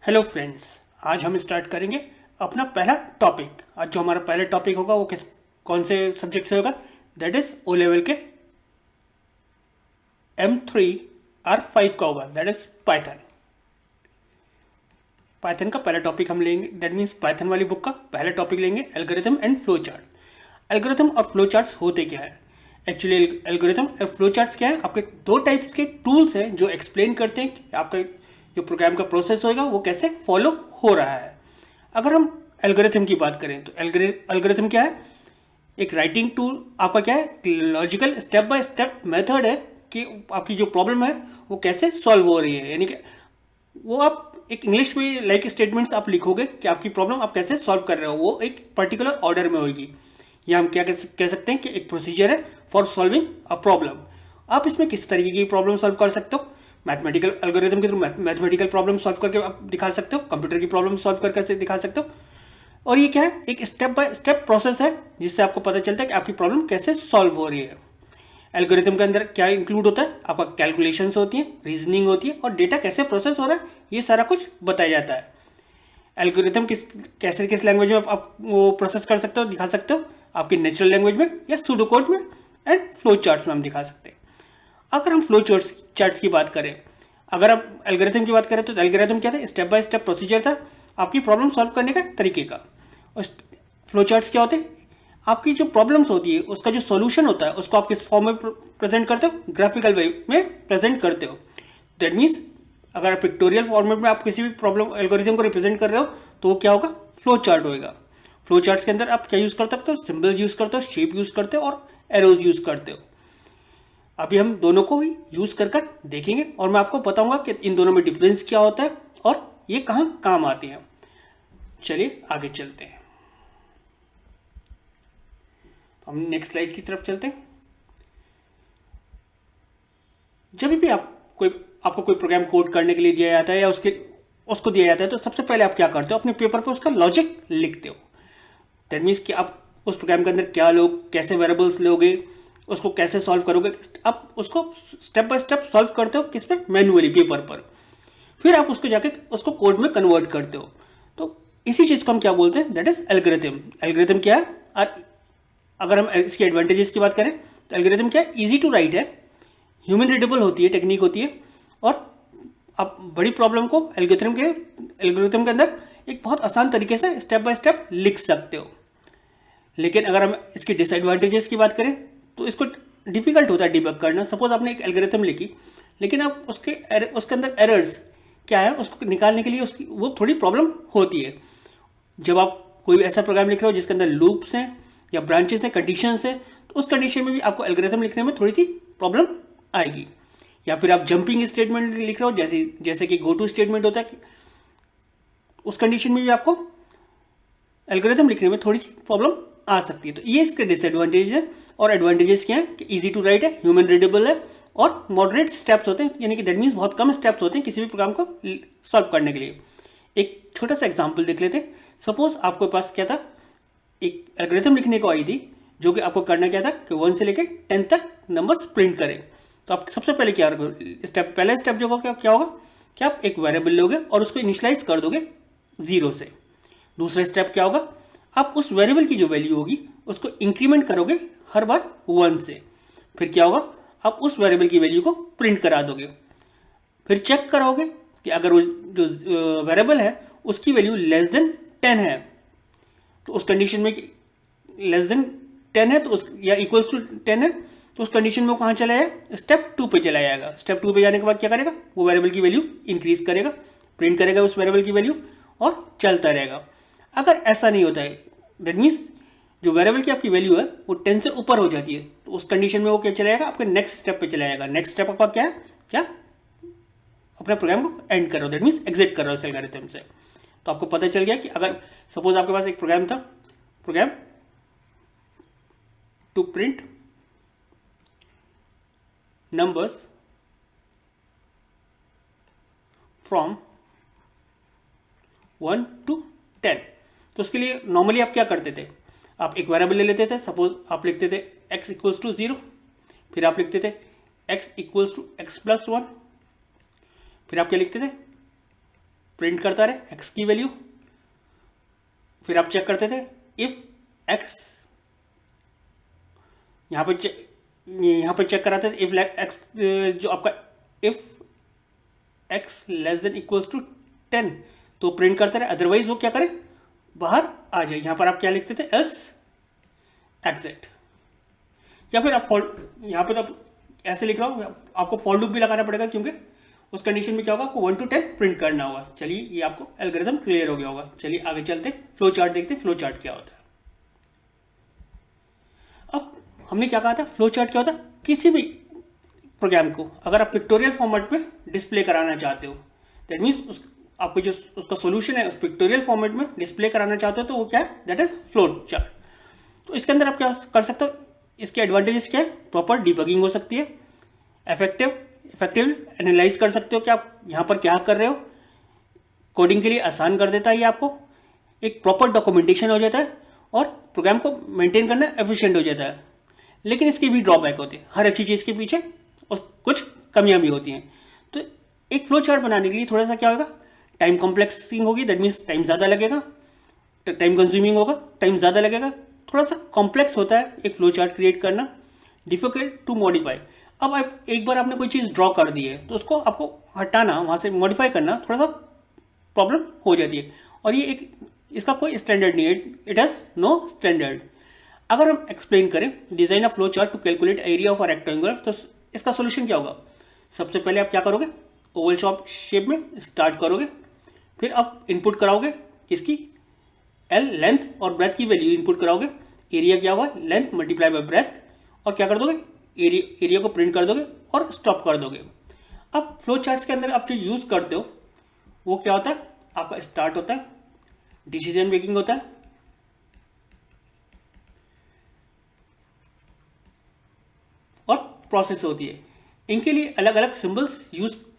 Hello friends, आज हम start करेंगे अपना पहला टॉपिक। आज जो हमारा पहला टॉपिक होगा वो कौन से सब्जेक्ट से होगा? दैट इज ओ लेवल के M3R5 का होगा, दैट इज पाइथन। पाइथन का पहला टॉपिक हम लेंगे, दैट मीन्स पाइथन वाली बुक का पहला टॉपिक लेंगे, algorithm and flow chart. Algorithm और फ्लो चार्ट्स होते क्या है? एक्चुअली एल्गोरिथम और फ्लो चार्ट्स क्या है? आपके दो टाइप्स के टूल्स हैं जो एक्सप्लेन करते हैं कि आपका जो प्रोग्राम का प्रोसेस होगा वो कैसे फॉलो हो रहा है। अगर हम एल्गोरिथम की बात करें तो एल्गोरिथम क्या है? एक राइटिंग टूल आपका क्या है? Logical step by step method है कि आपकी जो प्रॉब्लम है वो कैसे सॉल्व हो रही है। यानी कि वो आप एक इंग्लिश में लाइक स्टेटमेंट्स आप लिखोगे कि आपकी प्रॉब्लम आप कैसे सॉल्व कर रहे हो, वो एक पर्टिकुलर ऑर्डर में होगी। या हम क्या कह सकते हैं कि एक प्रोसीजर है फॉर सॉल्विंग अ प्रॉब्लम। आप इसमें किस तरीके की प्रॉब्लम सॉल्व कर सकते हो? मैथमेटिकल एल्गोरिथम के थ्रू मैथमेटिकल प्रॉब्लम सॉल्व करके आप दिखा सकते हो, कंप्यूटर की प्रॉब्लम सॉल्व करके दिखा सकते हो। और ये क्या है? एक स्टेप बाय स्टेप प्रोसेस है जिससे आपको पता चलता है कि आपकी प्रॉब्लम कैसे सॉल्व हो रही है। एल्गोरिथम के अंदर क्या इंक्लूड होता है? आपका कैलकुलेशंस होती है, रीजनिंग होती है, और डेटा कैसे प्रोसेस हो रहा है ये सारा कुछ बताया जाता है। एल्गोरिथम किस लैंग्वेज में आप वो प्रोसेस कर सकते हो, दिखा सकते हो? आपकी नेचुरल लैंग्वेज में या सूडो कोड में, एंड फ्लो चार्ट्स में हम दिखा सकते हैं। अगर हम फ्लो चार्ट्स की बात करें, अगर हम एल्गोरिथम की बात करें तो एल्गोरिथम क्या था? स्टेप बाय स्टेप प्रोसीजर था आपकी प्रॉब्लम सॉल्व करने का तरीके का। और फ्लो चार्ट्स क्या होते हैं? आपकी जो प्रॉब्लम्स होती है उसका जो सॉल्यूशन होता है उसको आप किस फॉर्म में प्रेजेंट करते हो? ग्राफिकल वे में प्रेजेंट करते हो। दैट मीन्स अगर आप पिक्टोरियल फॉर्मेट में आप किसी भी प्रॉब्लम एल्गोरिथम को रिप्रेजेंट कर रहे हो तो वो क्या होगा? फ्लो चार्ट होएगा। फ्लो चार्ट्स के अंदर आप क्या यूज़ कर सकते हो? सिंबल यूज़ करते हो, शेप यूज़ करते हो, और एरोज यूज़ करते हो। अभी हम दोनों को ही यूज़ कर देखेंगे और मैं आपको बताऊंगा कि इन दोनों में डिफरेंस क्या होता है और ये कहाँ काम आते हैं। चलिए आगे चलते हैं। हम नेक्स्ट स्लाइड की तरफ चलते हैं। जब भी आपको कोई प्रोग्राम कोड करने के लिए दिया जाता है या उसको दिया जाता है तो सबसे पहले आप क्या करते हो? अपने पेपर पर उसका लॉजिक लिखते हो। दैट मीन्स कि आप उस प्रोग्राम के अंदर क्या लोग, कैसे वेरिएबल्स लोगे, उसको कैसे सॉल्व करोगे, आप उसको स्टेप बाय स्टेप सॉल्व करते हो। किस पे? मैन्युअली पेपर पर। फिर आप उसको जाके उसको कोड में कन्वर्ट करते हो। तो इसी चीज़ को हम क्या बोलते हैं? That is algorithm. एल्गोरिथम क्या है? और अगर हम इसके एडवांटेजेस की बात करें तो एल्गोरिथम क्या है? ईजी टू राइट है, ह्यूमन रीडेबल होती है, टेक्निक होती है, और आप बड़ी प्रॉब्लम को एल्गोरिथम के अंदर एक बहुत आसान तरीके से स्टेप बाय स्टेप लिख सकते हो। लेकिन अगर हम इसके डिसएडवांटेजेस की बात करें तो इसको डिफिकल्ट होता है डिबग करना। सपोज आपने एक एल्गोरिथम लिखी लेकिन आप उसके अंदर एरर्स क्या है उसको निकालने के लिए उसकी वो थोड़ी प्रॉब्लम होती है। जब आप कोई ऐसा प्रोग्राम लिख रहे हो जिसके अंदर लूप्स हैं या ब्रांचेस हैं, कंडीशंस हैं, तो उस कंडीशन में भी आपको एल्गोरिथम लिखने में थोड़ी सी प्रॉब्लम आएगी। या फिर आप जंपिंग स्टेटमेंट लिख रहे हो, जैसे कि गो टू स्टेटमेंट होता है, उस कंडीशन में भी आपको एल्गोरिथम लिखने में थोड़ी सी प्रॉब्लम आ सकती है। तो ये इसके डिसएडवांटेज है। और एडवांटेजेस क्या है? कि इजी टू राइट है, ह्यूमन रीडेबल है, और मॉडरेट स्टेप्स होते हैं, यानी कि दैट मीन्स बहुत कम स्टेप्स होते हैं किसी भी प्रोग्राम को सॉल्व करने के लिए। एक छोटा सा एग्जांपल देख लेते हैं। सपोज आपके पास क्या था? एक एल्गोरिथम लिखने को आई थी जो कि आपको करना क्या था कि 1 से लेकर 10 तक नंबर्स प्रिंट करें। तो आप सबसे पहले पहला स्टेप जो होगा क्या होगा कि आप एक वेरिएबल लोगे और उसको इनिशियलाइज कर दोगे 0 से। दूसरा स्टेप क्या होगा? आप उस वेरिएबल की जो वैल्यू होगी उसको इंक्रीमेंट करोगे हर बार 1 से। फिर क्या होगा? आप उस वेरिएबल की वैल्यू को प्रिंट करा दोगे। फिर चेक करोगे कि अगर वो जो वेरिएबल है उसकी वैल्यू लेस देन 10 है, तो उस कंडीशन में लेस देन 10 है तो उस या इक्वल्स टू 10 है तो उस कंडीशन में वो कहाँ चला जाएगा? स्टेप 2 पे चला जाएगा। स्टेप 2 पे जाने के बाद क्या करेगा? वो वेरिएबल की वैल्यू इंक्रीज करेगा, प्रिंट करेगा उस वेरिएबल की वैल्यू, और चलता रहेगा। अगर ऐसा नहीं होता है, दैट मीन्स जो वेरिएबल की आपकी वैल्यू है वो 10 से ऊपर हो जाती है, तो उस कंडीशन में वो क्या चला जाएगा? आपके नेक्स्ट स्टेप पे चला जाएगा। नेक्स्ट स्टेप आपका क्या है? क्या अपने प्रोग्राम को एंड कर रहे हो, दैट मीन्स एग्जिट कर रहे हो इस एल्गोरिथम से। तो आपको पता चल गया कि अगर सपोज आपके पास एक प्रोग्राम था, program to print numbers from 1 to 10, तो उसके लिए नॉर्मली आप क्या करते थे? आप एक वेरिएबल ले लेते थे। सपोज आप लिखते थे x इक्वल्स टू 0, फिर आप लिखते थे x equals to x plus 1, फिर आप क्या लिखते थे? प्रिंट करता रहे एक्स की वैल्यू, फिर आप चेक करते थे इफ एक्स, यहाँ पर चेक कराते थे इफ एक्स, जो आपका if x less than equals to 10 तो प्रिंट करते रहे, अदरवाइज वो क्या करे, बाहर आ जाए। यहाँ पर आप क्या लिखते थे, एल्स एग्जिट, या फिर आप यहाँ पे तो आप ऐसे लिख रहा हूँ, आपको फॉर लूप भी लगाना पड़ेगा क्योंकि उस कंडीशन में क्या होगा, आपको 1 to 10 प्रिंट करना होगा। चलिए ये आपको एल्गोरिथम क्लियर हो गया होगा। चलिए आगे चलते, फ्लो चार्ट देखते, फ्लो चार्ट क्या होता है। अब हमने क्या कहा था, फ्लो चार्ट क्या होता है, किसी भी प्रोग्राम को अगर आप पिक्टोरियल फॉर्मेट में डिस्प्ले कराना चाहते हो, दैट मीन्स आपको जो उसका सोल्यूशन है उस पिक्टोरियल फॉर्मेट में डिस्प्ले कराना चाहते हो, तो वो क्या है, दैट इज फ्लो चार्ट। तो इसके अंदर आप क्या कर सकते हो, इसके एडवांटेजेस क्या है, प्रॉपर डिबगिंग हो सकती है, इफेक्टिव एनालाइज कर सकते हो कि आप यहाँ पर क्या कर रहे हो, कोडिंग के लिए आसान कर देता है ये आपको, एक प्रॉपर डॉक्यूमेंटेशन हो जाता है और प्रोग्राम को मेंटेन करना एफिशिएंट हो जाता है। लेकिन इसके भी ड्रॉबैक होते हैं, हर अच्छी चीज़ के पीछे और कुछ कमियां भी होती हैं। तो एक फ्लो चार्ट बनाने के लिए थोड़ा सा क्या होगा, टाइम कॉम्प्लेक्सिंग होगी, दैट मीन्स टाइम ज़्यादा लगेगा, टाइम कंज्यूमिंग होगा, टाइम ज़्यादा लगेगा, थोड़ा सा कॉम्प्लेक्स होता है एक फ्लो चार्ट क्रिएट करना, डिफिकल्ट टू मॉडिफाई। अब आप एक बार आपने कोई चीज़ ड्रॉ कर दी है तो उसको आपको हटाना, वहाँ से मॉडिफाई करना थोड़ा सा प्रॉब्लम हो जाती है। और ये एक इसका कोई स्टैंडर्ड नहीं है, इट हैज़ नो स्टैंडर्ड। अगर हम एक्सप्लेन करें design of flow chart to calculate area of a rectangular, तो इसका सोल्यूशन क्या होगा, सबसे पहले आप क्या करोगे, ओवल शॉप शेप में स्टार्ट करोगे, फिर आप इनपुट कराओगे किसकी, एल लेंथ और ब्रेथ की वैल्यू इनपुट कराओगे, एरिया क्या होगा, लेंथ मल्टीप्लाई बाय ब्रेथ, और क्या कर दोगे, एरिया को प्रिंट कर दोगे और स्टॉप कर दोगे। अब फ्लो चार्ट्स के अंदर आप जो यूज़ करते हो वो क्या होता है, आपका स्टार्ट होता है, डिसीजन मेकिंग होता है, और प्रोसेस होती है। इनके लिए अलग अलग सिंबल्स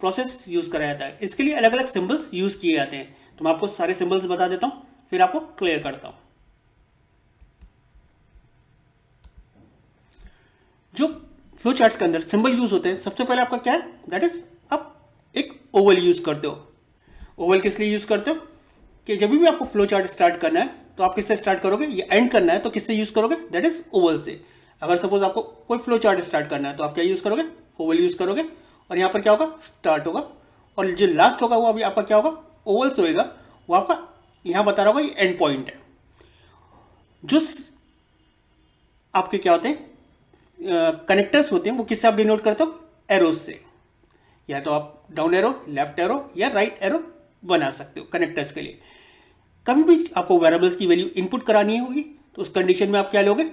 प्रोसेस यूज करा जाता है, इसके लिए अलग अलग सिंबल्स यूज किए जाते हैं। तो मैं आपको सारे सिंबल्स बता देता हूं, फिर आपको क्लियर करता हूं। जो फ्लो चार्ट्स के अंदर सिंबल यूज होते हैं, सबसे पहले आपका क्या है, दैट इज आप एक ओवल यूज करते हो। ओवल किस लिए यूज करते हो, कि जब भी आपको फ्लो चार्ट स्टार्ट करना है तो आप किससे स्टार्ट करोगे, ये एंड करना है तो किससे यूज करोगे, दैट इज ओवल से। अगर सपोज आपको कोई फ्लो चार्ट स्टार्ट करना है तो आप क्या यूज करोगे, ओवल यूज करोगे, और यहाँ पर क्या होगा, स्टार्ट होगा, और जो लास्ट होगा वो अभी आपका क्या होगा, ओवल से होगा, वो आपका यहाँ बता रहा होगा ये एंड पॉइंट है। जो आपके क्या होते हैं, कनेक्टर्स होते हैं, वो किससे आप डिनोट करते हो, एरोज से। या तो आप डाउन एरो, लेफ्ट एरो या राइट एरो बना सकते हो कनेक्टर्स के लिए। कभी भी आपको वेरिएबल्स की वैल्यू इनपुट करानी होगी तो उस कंडीशन में आप क्या लोगे,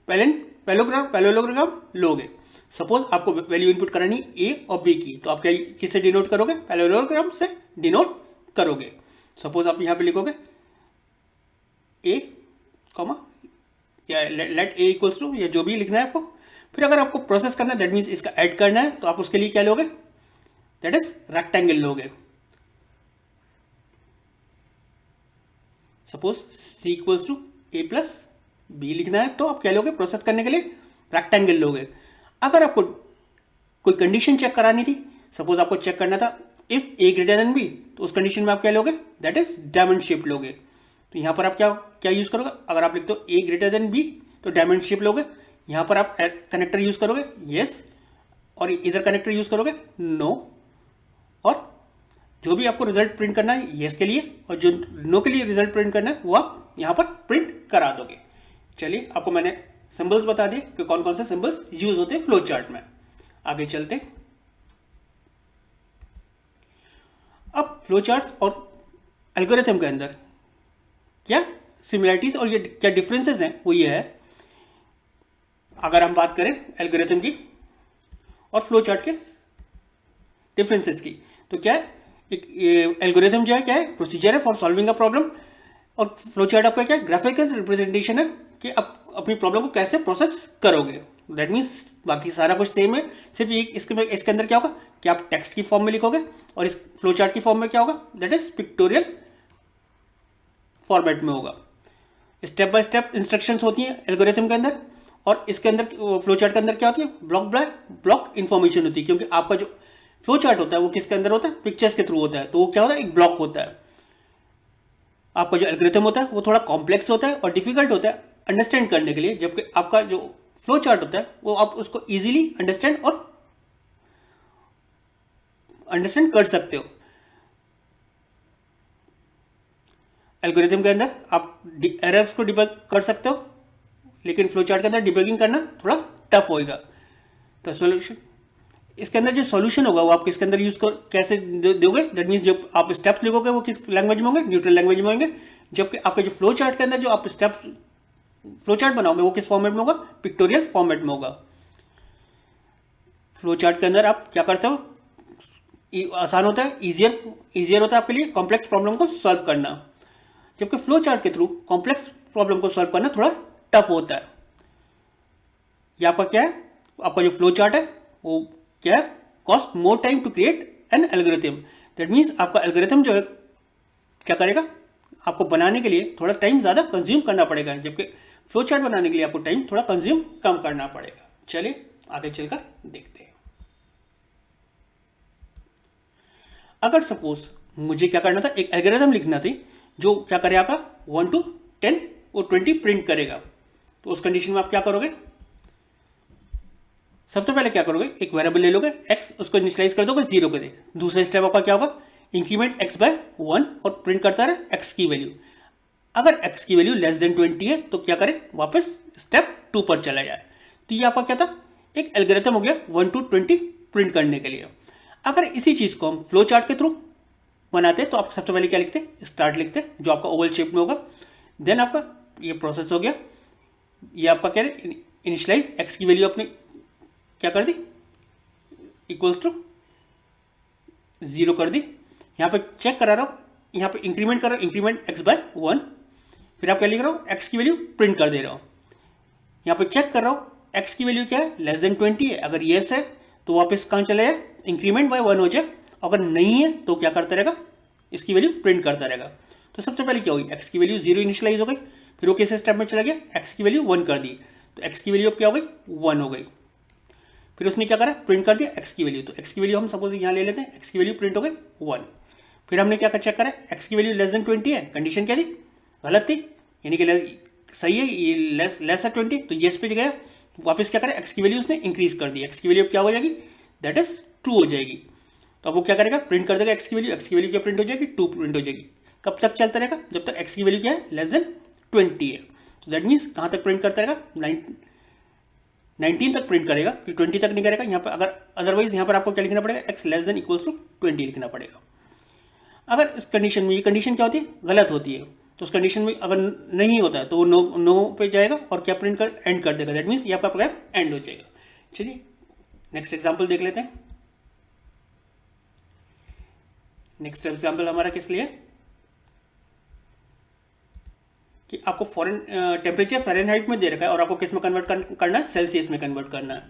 पैरेललोग्राम लोगे। सपोज आपको वैल्यू इनपुट करानी ए और बी की, तो आप क्या किससे डिनोट करोगे, पैरेललोग्राम से डिनोट करोगे। सपोज आप यहाँ पे लिखोगे ए कॉमा या लेट ए इक्वल्स टू, या जो भी लिखना है आपको। फिर अगर आपको प्रोसेस करना है, दैट मीन्स इसका ऐड करना है, तो आप उसके लिए क्या लोगे, दैट इज रेक्टेंगल लोगे। Suppose C equals to A plus B लिखना है, तो आप क्या लोगे, प्रोसेस करने के लिए रेक्टेंगल लोगे। अगर आपको कोई कंडीशन चेक करानी थी, सपोज आपको चेक करना था if A greater than B, तो उस कंडीशन में आप क्या लोगे, दैट इज डायमंड शेप लोगे। तो यहाँ पर आप क्या यूज करोगे, अगर आप लिखते हो ए ग्रेटर देन बी तो डायमंड शेप लोगे। यहाँ पर आप कनेक्टर यूज करोगे येस, और इधर कनेक्टर यूज करोगे नो, और जो भी आपको रिजल्ट प्रिंट करना है येस के लिए, और जो नो के लिए रिजल्ट प्रिंट करना है वो आप यहाँ पर प्रिंट करा दोगे। चलिए आपको मैंने सिंबल्स बता दिए कि कौन कौन से सिंबल्स यूज होते हैं फ्लो चार्ट में। आगे चलते, अब फ्लो चार्ट्स और एल्गोरिथम के अंदर क्या सिमिलरिटीज और ये क्या डिफरेंसेस हैं, वो ये है। अगर हम बात करें एल्गोरिथम की और फ्लो चार्ट के डिफरेंसेस की, तो क्या है, एक एल्गोरिथम जो है क्या है, प्रोसीजर है फॉर सॉल्विंग अ प्रॉब्लम, और फ्लो चार्ट आपका क्या है, ग्राफिकल रिप्रेजेंटेशन है कि आप अपनी प्रॉब्लम को कैसे प्रोसेस करोगे। दैट मीन्स बाकी सारा कुछ सेम है, सिर्फ ये इसके अंदर क्या होगा कि आप टेक्स्ट की फॉर्म में लिखोगे, और इस फ्लो चार्ट की फॉर्म में क्या होगा, दैट इज पिक्टोरियल फॉर्मेट में होगा। स्टेप बाय स्टेप इंस्ट्रक्शंस होती हैं एल्गोरिथम के अंदर, और इसके अंदर फ्लो चार्ट के अंदर क्या होती है, ब्लॉक बाय ब्लॉक इन्फॉर्मेशन होती है, क्योंकि आपका जो फ्लो चार्ट होता है वो किसके अंदर होता है, पिक्चर्स के थ्रू होता है, तो वो क्या होता है, एक ब्लॉक होता है। आपका जो एल्गोरिथम होता है वो थोड़ा कॉम्प्लेक्स होता है और डिफिकल्ट होता है अंडरस्टैंड करने के लिए, जबकि आपका जो फ्लो चार्ट होता है वो आप उसको इजीली अंडरस्टैंड कर सकते हो। एल्गोरिथम के अंदर आप एरर्स को डिबग कर सकते हो, लेकिन फ्लो चार्ट के अंदर डिबगिंग करना थोड़ा टफ होएगा। तो सॉल्यूशन, इसके अंदर जो सॉल्यूशन होगा वो आप किसके अंदर यूज कर कैसे दोगे, दैट मीन्स जब आप स्टेप्स लिखोगे वो किस लैंग्वेज में होंगे, न्यूट्रल लैंग्वेज में होंगे। जबकि आपके जो फ्लो चार्ट के अंदर जो आप स्टेप्स फ्लो चार्ट बनाओगे वो किस फॉर्मेट में होगा, पिक्टोरियल फॉर्मेट में होगा। फ्लो चार्ट के अंदर आप क्या करते हो, आसान होता है, इजियर होता है आपके लिए कॉम्प्लेक्स प्रॉब्लम को सॉल्व करना, जबकि फ्लो चार्ट के थ्रू कॉम्प्लेक्स प्रॉब्लम को सॉल्व करना थोड़ा टफ होता है। ये आपका क्या है, आपका जो फ्लो चार्ट है वो क्या है, cost more time to create an algorithm. That means आपका एल्गोरिथम जो है क्या करेगा, आपको बनाने के लिए थोड़ा टाइम ज़्यादा कंज्यूम करना पड़ेगा, जबकि फ्लो चार्ट बनाने के लिए आपको टाइम थोड़ा कंज्यूम कम करना पड़ेगा। चलिए आगे चलकर देखते हैं। अगर सपोज मुझे क्या करना था, एक एल्गोरिथम लिखना थी जो क्या करेगा 1 to 10 और 20 प्रिंट करेगा, तो उस कंडीशन में आप क्या करोगे, सबसे पहले क्या करोगे, एक वेरिएबल ले लोगे x, उसको इनिशियलाइज कर दोगे 0 के दे। दूसरा स्टेप आपका क्या होगा, इंक्रीमेंट x बाय 1 और प्रिंट करता रहे x की वैल्यू। अगर x की वैल्यू लेस देन 20 है तो क्या करे, वापस स्टेप 2 पर चला जाए। तो ये आपका क्या था, एक एल्गोरिथम हो गया 1 to 20 प्रिंट करने के लिए। अगर इसी चीज को हम फ्लो चार्ट के थ्रू बनाते तो आप सबसे पहले क्या लिखते, स्टार्ट लिखते जो आपका ओवल शेप में होगा। देन आपका ये प्रोसेस हो गया, ये आपका क्या है, इनिशियलाइज x की वैल्यू आपने क्या कर दी, इक्वल्स टू 0 कर दी। यहाँ पे चेक करा रहा हूँ, यहाँ पे इंक्रीमेंट कर रहा हूँ, इंक्रीमेंट x बाय 1। फिर आप क्या लिख रहा हूँ, x की वैल्यू प्रिंट कर दे रहा हूँ। यहाँ पे चेक कर रहा हूँ x की वैल्यू क्या है, लेस देन 20 है। अगर येस है तो वापस कहाँ चला जाए, इंक्रीमेंट बाय 1 हो जाए। अगर नहीं है तो क्या करता रहेगा, इसकी वैल्यू प्रिंट करता रहेगा। तो सबसे पहले क्या हुई, x की वैल्यू 0 इनिशियलाइज हो गई। फिर वो कैसे स्टेप में चला गया, x की वैल्यू 1 कर दी, तो x की वैल्यू अब क्या हो गई, 1 हो गई। फिर उसने क्या करा, प्रिंट कर दिया x की वैल्यू। तो x की वैल्यू हम सपोज यहाँ ले लेते हैं, x की वैल्यू प्रिंट हो गई 1। फिर हमने क्या चेक करा, x की वैल्यू लेस देन 20 है, कंडीशन क्या थी, गलत थी, यानी कि सही है, ये लेस है 20, तो येस पे गया। वापस क्या करें, x की वैल्यू उसने इंक्रीज कर दी, x की वैल्यू क्या हो जाएगी, दैट इज 2 हो जाएगी। तो अब वो क्या करेगा, प्रिंट कर देगा x की वैल्यू क्या प्रिंट हो जाएगी, 2 प्रिंट हो जाएगी। कब तक चलता रहेगा, जब तक x की वैल्यू क्या है, लेस देन 20 है। तो दैट मीन्स कहाँ तक प्रिंट करता रहेगा, 19 तक प्रिंट करेगा, कि 20 तक नहीं करेगा यहाँ पर। अगर अदरवाइज यहाँ पर आपको क्या लिखना पड़ेगा, x less than equals to 20 लिखना पड़ेगा। अगर इस कंडीशन में, ये कंडीशन क्या होती है, गलत होती है, तो उस कंडीशन में अगर नहीं होता है तो वो नो पे जाएगा और क्या प्रिंट कर एंड कर देगा। दैट मीन्स ये आपका प्रोग्राम एंड हो जाएगा। चलिए नेक्स्ट एग्जांपल देख लेते हैं। नेक्स्ट एग्जांपल हमारा किस लिए, कि आपको फॉरेन टेम्परेचर फ़ारेनहाइट में दे रखा है और आपको किस में कन्वर्ट करना है, सेल्सियस में कन्वर्ट करना है।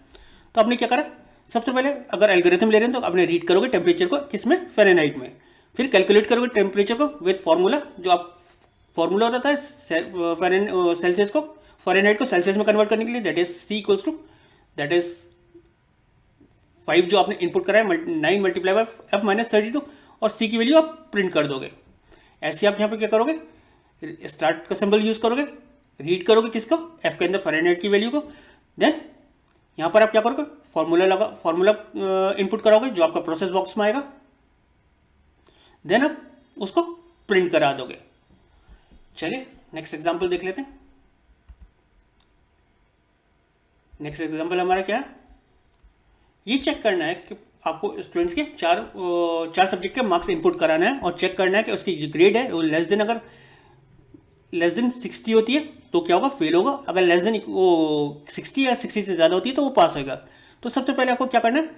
तो आपने क्या करा, सबसे पहले अगर एल्गोरिथम ले रहे हैं तो आपने रीड करोगे टेम्परेचर को किस में, फ़ारेनहाइट में। फिर कैलकुलेट करोगे टेम्परेचर को विद फार्मूला, जो आप फॉर्मूला होता है सेल्सियस को, फ़ारेनहाइट को सेल्सियस में कन्वर्ट करने के लिए, that is C equals to, that is 5 जो आपने इनपुट करा है 9 मल्टीप्लाई बाय F माइनस 32, और C की वैल्यू आप प्रिंट कर दोगे। ऐसे आप यहाँ पे क्या करोगे, स्टार्ट का सिंबल यूज करोगे, रीड करोगे किसको, F के अंदर फ़ारेनहाइट की वैल्यू को। देन यहाँ पर आप क्या करोगे, फॉर्मूला इनपुट कराओगे जो आपका प्रोसेस बॉक्स में आएगा। देन आप उसको प्रिंट करा दोगे। चलिए नेक्स्ट एग्जांपल देख लेते हैं। नेक्स्ट एग्जांपल हमारा क्या है, ये चेक करना है कि आपको स्टूडेंट्स के चार सब्जेक्ट के मार्क्स इनपुट कराना है और चेक करना है कि उसकी जो ग्रेड है वो अगर लेस देन 60 होती है तो क्या होगा, फेल होगा। अगर लेस देन 60 या 60 से ज़्यादा होती है तो वो पास होगा। तो सबसे पहले आपको क्या करना है,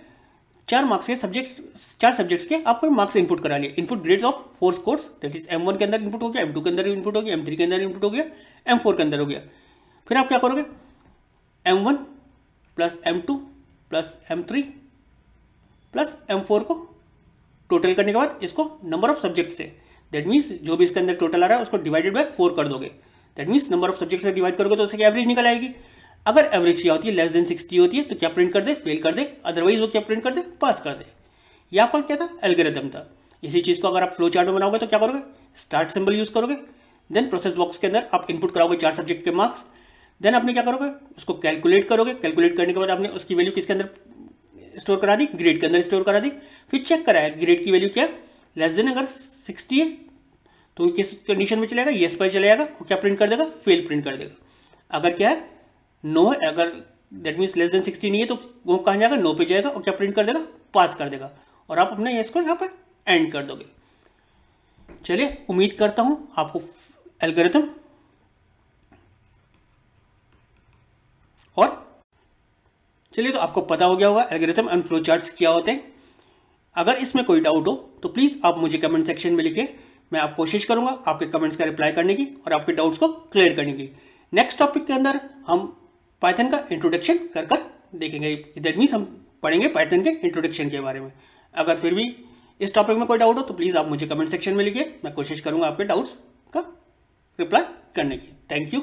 4 सब्जेक्ट्स के आपको मार्क्स इनपुट करा लिए। Input grades of 4 course, that is M1 के अंदर इनपुट हो गया, M2 के अंदर इनपुट हो गया, M3 के अंदर इनपुट हो गया, M4 के अंदर हो गया। फिर आप क्या करोगे, M1 plus M2 plus M3 plus M4 को टोटल करने के बाद इसको नंबर ऑफ सब्जेक्ट से, दैट मीन्स जो भी इसके अंदर टोटल आ रहा है उसको डिवाइडेड बाय 4 कर दोगे। That means number of subject से डिवाइड करोगे तो उसकी एवरेज निकल आएगी। अगर एवरेज क्या होती है, लेस देन 60 होती है तो क्या प्रिंट कर दे, फेल कर दे, अदरवाइज वो क्या प्रिंट कर दे, पास कर दे। ये आपका क्या था, एल्गोरिथम था। इसी चीज़ को अगर आप फ्लो चार्ट में बनाओगे तो क्या करोगे, स्टार्ट सिंबल यूज करोगे, देन प्रोसेस बॉक्स के अंदर आप इनपुट कराओगे 4 सब्जेक्ट के मार्क्स। देन आपने क्या करोगे, उसको कैलकुलेट करोगे। कैलकुलेट करने के बाद आपने उसकी वैल्यू किसके अंदर स्टोर करा दी, ग्रेड के अंदर स्टोर करा दी। फिर चेक कराया ग्रेड की वैल्यू क्या, लेस देन अगर 60 है तो किस कंडीशन में चलेगा, येस पर चलेगा और क्या प्रिंट कर देगा, फेल प्रिंट कर देगा। अगर क्या है, नो है, अगर दैट मीन्स लेस देन 60 नहीं है तो वो कहाँ जाएगा, नो पे जाएगा और क्या प्रिंट कर देगा, पास कर देगा। और आप अपने येस को यहाँ पर एंड कर दोगे। चलिए, उम्मीद करता हूँ आपको एल्गोरिथम और चलिए तो आपको पता हो गया होगा एल्गोरिथम एंड फ्लो चार्ट्स क्या होते हैं। अगर इसमें कोई डाउट हो तो प्लीज़ आप मुझे कमेंट सेक्शन में लिखिए। मैं आप कोशिश करूंगा आपके कमेंट्स का रिप्लाई करने की और आपके डाउट्स को क्लियर करने की। नेक्स्ट टॉपिक के अंदर हम पाइथन का इंट्रोडक्शन कर देखेंगे। दैट मीन्स हम पढ़ेंगे पाइथन के इंट्रोडक्शन के बारे में। अगर फिर भी इस टॉपिक में कोई डाउट हो तो प्लीज़ आप मुझे कमेंट सेक्शन में लिखिए। मैं कोशिश करूंगा आपके डाउट्स का रिप्लाई करने की। Thank you.